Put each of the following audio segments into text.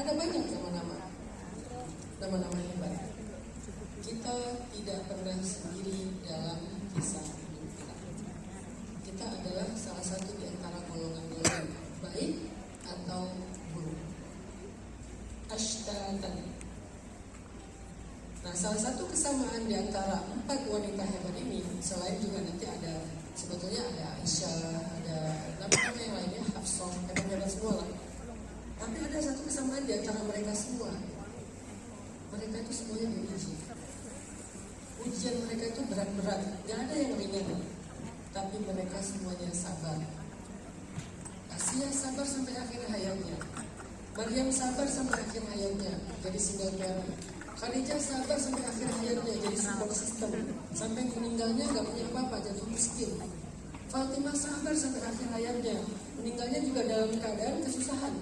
Ada banyak nama-nama hebat. Kita tidak pernah sendiri dalam kisah hidup kita. Kita adalah salah satu di antara golongan-golongan baik atau buruk. Ashtatan. Nah, salah satu kesamaan di antara 4 wanita hebat ini, selain juga nanti ada, sebetulnya ada Aisyah, ada nama-nama yang lainnya, Hafsah, hebat-hebat semua lah. Tapi ada satu kesamaan di antara mereka semua. Mereka itu semuanya diuji. Ujian mereka itu berat-berat, gak ada yang ringan. Tapi mereka semuanya sabar. Asia sabar sampai akhir hayatnya. Maryam sabar sampai akhir hayatnya, jadi single parent. Khadijah sabar sampai akhir hayatnya, jadi support system. Sampai meninggalnya gak punya apa-apa, jatuh miskin. Fatimah sabar sampai akhir hayatnya, meninggalnya juga dalam keadaan kesusahan.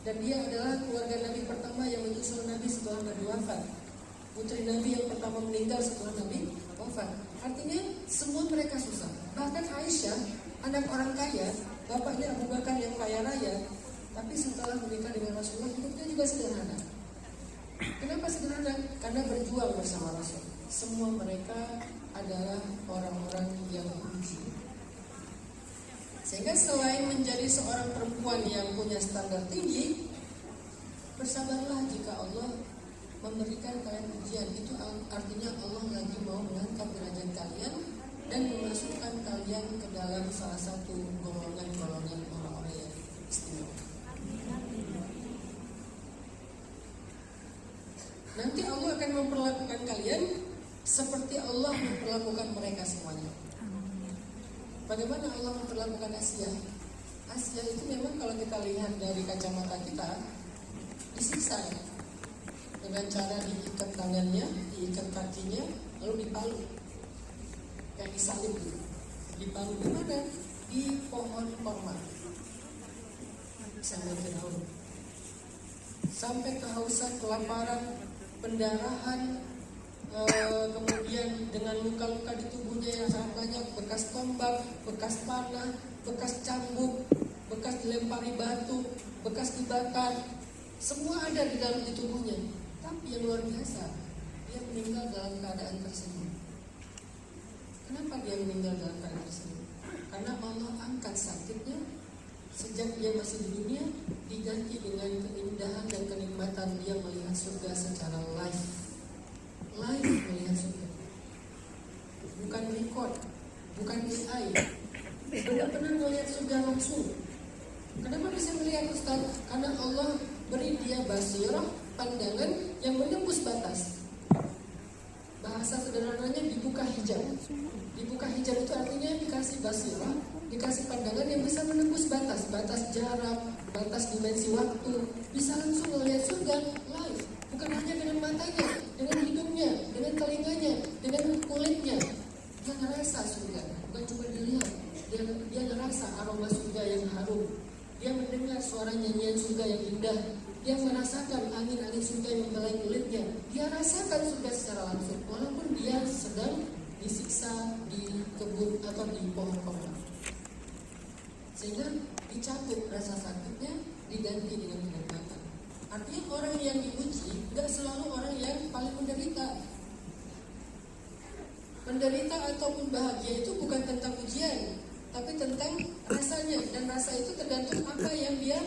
Dan dia adalah keluarga Nabi pertama yang menyusul Nabi setelah Nabi wafat. Putri Nabi yang pertama meninggal setelah Nabi wafat. Artinya semua mereka susah. Bahkan Aisyah, anak orang kaya, bapaknya Abu Bakar yang kaya raya, tapi setelah menikah dengan Rasulullah hidupnya juga sederhana. Kenapa sederhana? Karena berjuang bersama Rasul. Semua mereka adalah orang-orang yang uji. Sehingga selain menjadi seorang perempuan yang punya standar tinggi, bersabarlah jika Allah memberikan kalian ujian. Itu artinya Allah lagi mau mengangkat derajat kalian dan memasukkan kalian ke dalam salah satu golongan-golongan orang-orang yang istimewa. Nanti Allah akan memperlakukan kalian seperti Allah memperlakukan mereka semuanya. Bagaimana Allah memperlakukan Asia? Asia itu memang kalau kita lihat dari kacamata kita, disiksa dengan cara diikat tangannya, diikat kakinya, lalu dipalu, kayak disalib gitu. Dipalu di mana? Di pohon korma. Sampai Firaun, sampai kehausan, kelaparan, pendarahan, kemudian dengan luka-luka di tubuhnya yang sangat banyak, bekas tombak, bekas panah, bekas cambuk, bekas dilempari batu, bekas dibakar, semua ada di dalam di tubuhnya. Tapi yang luar biasa, dia meninggal dalam keadaan tersenyum. Kenapa dia meninggal dalam keadaan tersenyum? Karena Allah angkat sakitnya sejak dia masih di dunia, diganti dengan keindahan dan kenikmatan dia melihat surga secara live melihat surga, bukan record, bukan AI, benar-benar melihat surga langsung. Kenapa bisa melihat Ustaz? Karena Allah beri dia basirah, pandangan yang menembus batas. Bahasa sederhananya dibuka hijab. Dibuka hijab itu artinya dikasih basirah, dikasih pandangan yang bisa menembus batas jarak, batas dimensi waktu, bisa langsung melihat surga live. Bukan hanya dengan matanya, dengan hidungnya, dengan telinganya, dengan kulitnya. Dia ngerasa surga, bukan cuma dilihat. Dia ngerasa aroma surga yang harum. Dia mendengar suara nyanyian surga yang indah. Dia merasakan angin-angin surga yang membelai kulitnya. Dia rasakan surga secara langsung, walaupun dia sedang disiksa di kebun atau di pohon korma. Sehingga dicabut rasa sakitnya, diganti dengan kenikmatan. Artinya orang yang diuji gak selalu orang yang paling menderita. Menderita ataupun bahagia itu bukan tentang ujian, tapi tentang rasanya. Dan rasa itu tergantung apa yang dia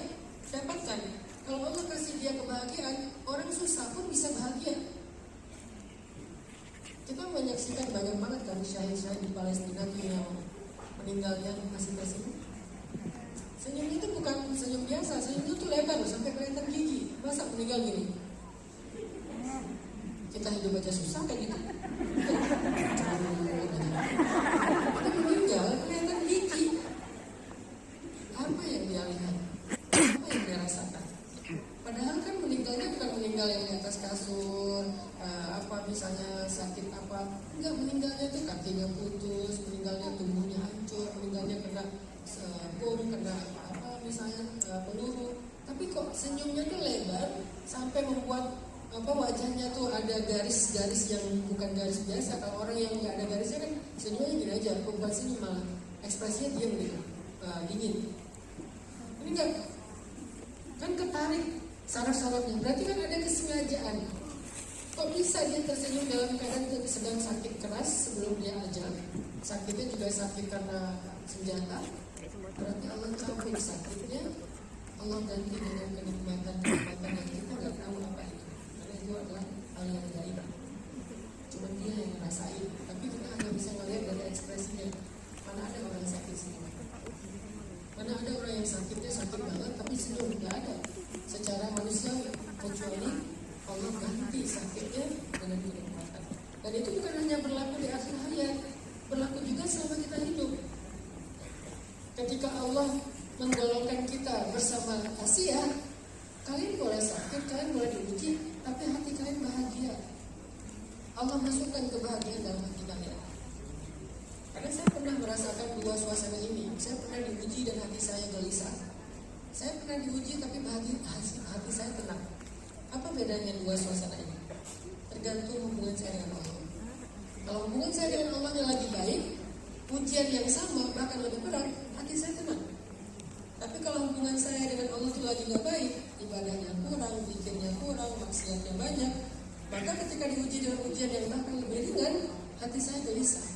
dapatkan. Kalau Allah kasih dia kebahagiaan, orang susah pun bisa bahagia. Kita menyaksikan banyak banget kan syahid-syahid di Palestina yang meninggalnya masih tersenyum. Senyum itu bukan senyum biasa, senyum itu tuh lebar loh, sampai kelihatan gigi. Masa meninggal gini? Kita hidup aja susah kayak gitu. Kita meninggal kelihatan gigi. Apa yang dia lihat? Apa yang dia rasakan? Padahal kan meninggalnya bukan meninggal yang di atas kasur, apa misalnya sakit apa. Enggak, meninggalnya tuh kakinya putus, meninggalnya tubuhnya hancur, meninggalnya kena bom, kena apa misalnya peluru. Tapi kok senyumnya tuh lebar sampai membuat wajahnya tuh ada garis-garis yang bukan garis biasa. Kalau orang yang nggak ada garisnya kan senyumnya gini aja, bukan senyum malah ekspresinya diam gitu, dingin. Ini enggak, kan ketarik saraf-sarafnya. Berarti kan ada kesengajaan. Kok bisa dia tersenyum dalam keadaan sedang sakit keras sebelum dia ajal? Sakitnya juga sakit karena senjata. Berarti Allah campur sakitnya, Allah ganti dengan kenikmatan yang kita nggak tahu apa itu. Karena itu adalah hal yang gaib. Cuma dia yang ngerasain. Tapi kita hanya bisa melihat dari ekspresinya. Mana ada orang sakit senyum? Mana ada orang yang sakitnya sakit banget tapi senyum? Nggak ada. Secara manusia kecuali Allah ganti sakitnya dengan kenikmatan. Dan itu bukan hanya berlaku di akhir hayat, berlaku juga selama kita hidup. Ketika Allah menggolongkan kita bersama Asia, kalian boleh sakit, kalian boleh diuji, tapi hati kalian bahagia. Allah masukkan kebahagiaan dalam hati kalian. Karena saya pernah merasakan dua suasana ini. Saya pernah diuji dan hati saya gelisah. Saya pernah diuji tapi hati saya tenang. Apa bedanya dua suasana ini? Tergantung hubungan saya dengan Allah. Kalau hubungan saya dengan Allah yang lagi baik, ujian yang sama bahkan lebih berat, hati saya tenang. Tapi kalau hubungan saya dengan Allah itu lagi gak baik, ibadahnya kurang, zikirnya kurang, maksiatnya banyak, maka ketika diuji dengan ujian yang bahkan lebih ringan, hati saya gelisah.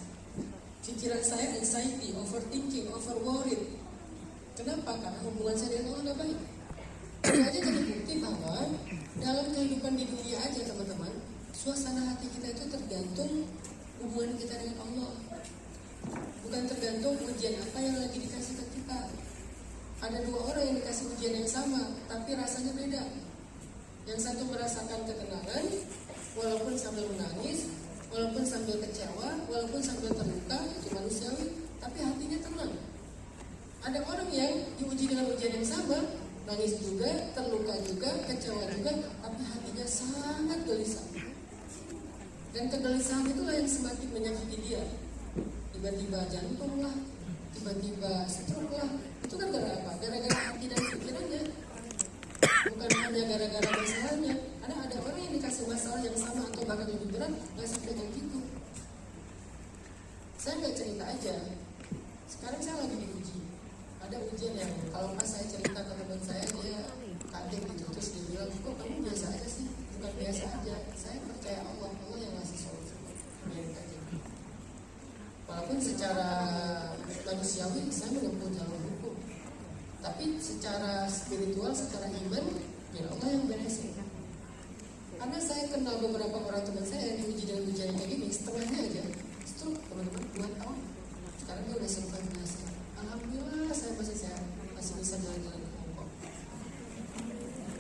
Pikiran saya anxiety, overthinking, overworried. Kenapa? Karena hubungan saya dengan Allah gak baik. Itu aja jadi bukti bahwa dalam kehidupan di dunia aja teman-teman, suasana hati kita itu tergantung hubungan kita dengan Allah. Bukan tergantung ujian apa yang lagi dikasih ke kita. Ada dua orang yang dikasih ujian yang sama, tapi rasanya beda. Yang satu merasakan ketenangan, walaupun sambil menangis, walaupun sambil kecewa, walaupun sambil terluka, itu manusiawi, tapi hatinya tenang. Ada orang yang diuji dengan ujian yang sama, nangis juga, terluka juga, kecewa juga, tapi hatinya sangat gelisah. Dan kegelisahan itulah yang semakin menyakiti dia. Tiba-tiba jantung lah, tiba-tiba stroke lah. Itu kan gara-gara apa? Gara-gara hati dan pikirannya. Bukan hanya gara-gara masalahnya. Ada orang yang dikasih masalah yang sama atau bahkan lebih berat, nggak sampai kayak gitu. Saya nggak cerita aja. Sekarang saya lagi diuji. Ada ujian yang kalau pas saya cerita ke teman saya, dia kaget gitu, terus dia bilang, kok kamu biasa aja sih? Bukan biasa aja, saya percaya Allah yang ngasih solusi. Biarin aja. Walaupun secara manusiawi saya menempuh jalur hukum, tapi secara spiritual, secara iman, ya Allah yang beresin. Karena saya kenal beberapa orang teman saya yang diuji dengan ujian kayak gini, setengahnya aja stroke teman-teman 2 tahun. Sekarang dia udah sempat biasa. Alhamdulillah saya masih sehat, masih bisa jalan-jalan ke Hongkong.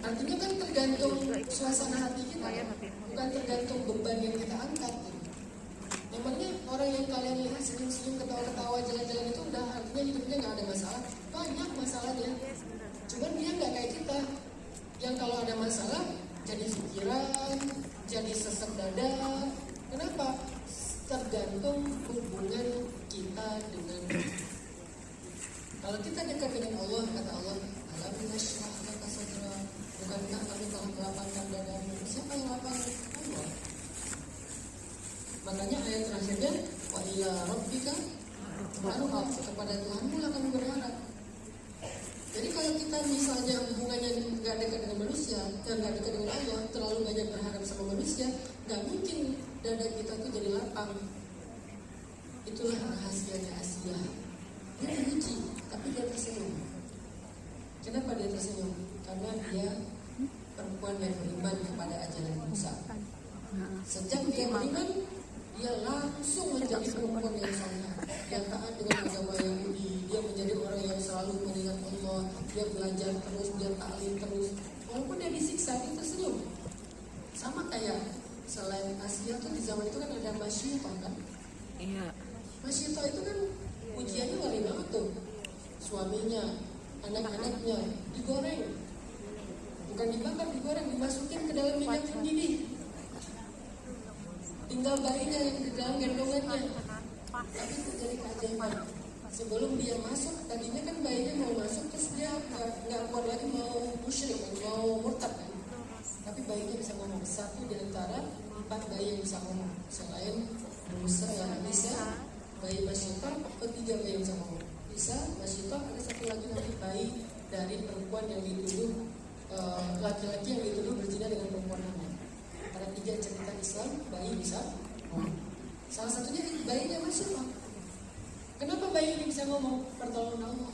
Artinya kan tergantung suasana hati kita, bukan tergantung beban yang kita angkat. Memangnya orang yang kalian lihat senyum-senyum, ketawa-ketawa, jalan-jalan itu udah artinya hidupnya nggak ada masalah? Banyak masalahnya. Cuman dia nggak kayak kita, yang kalau ada masalah jadi pikiran, jadi sesek dada. Kenapa? Tergantung hubungan kita dengan kalau kita dekat dengan Allah, kata Allah, alhamdulillah nashrah laka sadrak, bukankah kami telah melapangkan dadamu? Siapa yang lapangkan? Allah. Makanya ayat terakhirnya, wa ila rabbika farghab, kepada Tuhanmu lah kamu berharap. Jadi kalau kita misalnya hubungannya nggak dekat dengan manusia, dan nggak dekat dengan Allah, terlalu banyak berharap sama manusia, nggak mungkin dada kita tuh jadi lapang. Itulah rahasianya Asia. Dia diuji, tapi dia tersenyum. Kenapa dia tersenyum? Karena dia perempuan yang beriman kepada ajaran Musa. Sejak dia beriman, dia langsung menjadi perempuan yang saleh, yang taat dengan agama Yahudi. Dia menjadi orang yang selalu mengingat Allah. Dia belajar terus, dia taklim terus. Walaupun dia disiksa, dia tersenyum. Sama kayak selain Asia tuh di zaman itu kan ada Masyitah kan? Iya. Masyitah itu kan ujiannya wali banget tuh. Suaminya, anak-anaknya digoreng. Bukan dibakar, digoreng, dimasukin ke dalam minyak mendidih. Tinggal bayinya yang di dalam gendongannya. Tapi terjadi keajaiban. Sebelum dia masuk, tadinya kan bayinya mau masuk, terus dia nggak kuat lagi, mau musyrik, mau murtad kan. Tapi bayinya bisa ngomong. Satu di antara 4 bayi yang bisa ngomong. Selain Musa, Isa, bayi Masyitah, ketiga bayi yang bisa ngomong. Isa, Masyitah, ada satu lagi nanti bayi dari perempuan yang dituduh laki-laki yang dituduh berzina dengan perempuan hamil. Ada 3 cerita Islam bayi bisa ngomong. Salah satunya bayinya Masyifah. Kenapa bayi ini bisa ngomong? Pertolongan Allah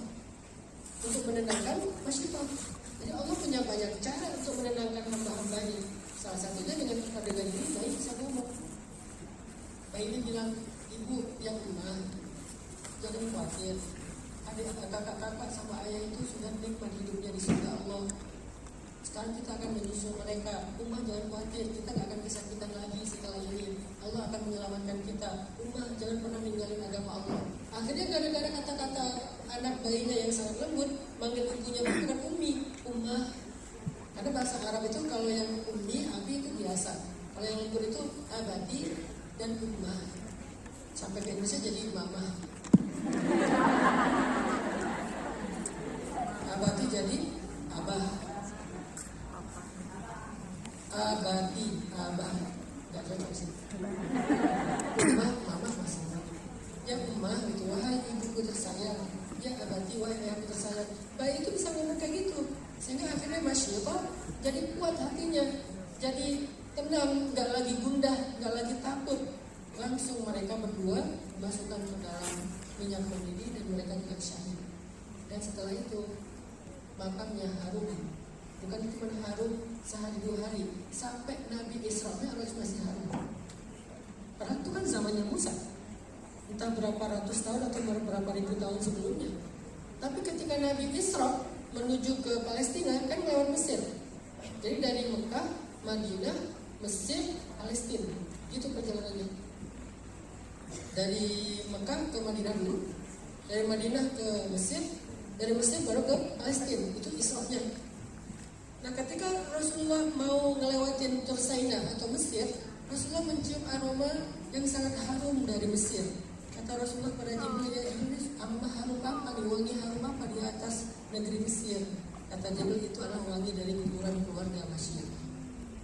untuk menenangkan Masyifah. Jadi Allah punya banyak cara untuk menenangkan hamba-hambanya. Salah satunya dengan ini bayi bisa ngomong. Bayi ini bilang, ibu yang emak, jangan khawatir. Adik kakak-kakak sama ayah itu sudah nikmat hidupnya di surga Allah. Sekarang kita akan menyusul mereka. Ummah jangan khawatir, kita gak akan kesakitan lagi setelah ini. Allah akan menyelamatkan kita. Ummah jangan pernah ninggalin agama Allah. Akhirnya gara-gara kata-kata anak bayinya yang sangat lembut, manggil ibunya bukan ummi, ummah. Karena bahasa Arab itu kalau yang ummi, abi itu biasa. Kalau yang lembut itu abati dan ummah. Sampai ke Indonesia jadi mama. Abati jadi abah. Abati, abah. Gak cocok sih. Ummah, mama masih. Ya ummah gitu, wahai ibuku tersayang. Ya abati, wahai ayahku tersayang. Bayi itu bisa ngomong kayak gitu. Sehingga akhirnya Masyifah jadi kuat hatinya. Jadi tenang, gak lagi gundah, gak lagi takut. Langsung mereka berdua masukkan ke dalam minyak mendidih dan mereka juga syahid. Dan setelah itu makamnya harum. Bukan cuma harum sehari 2 hari, sampai Nabi Isra Mi'raj masih harum. Padahal itu kan zamannya Musa, entah berapa ratus tahun atau berapa ribu tahun sebelumnya. Tapi ketika Nabi Isra menuju ke Palestina kan lewat Mesir. Jadi dari Mekah, Madinah, Mesir, Palestina. Itu perjalanannya. Dari Mekah ke Madinah dulu, dari Madinah ke Mesir, dari Mesir baru ke Palestina. Itu Isra-nya. Nah ketika Rasulullah mau ngelewatin Tursaina atau Mesir, Rasulullah mencium aroma yang sangat harum dari Mesir. Kata Rasulullah pada Jibril, ya Jibril, aroma harum apa nih, wangi harum apa di atas negeri Mesir? Kata Jibril, itu adalah wangi dari kuburan keluarga Masyifah.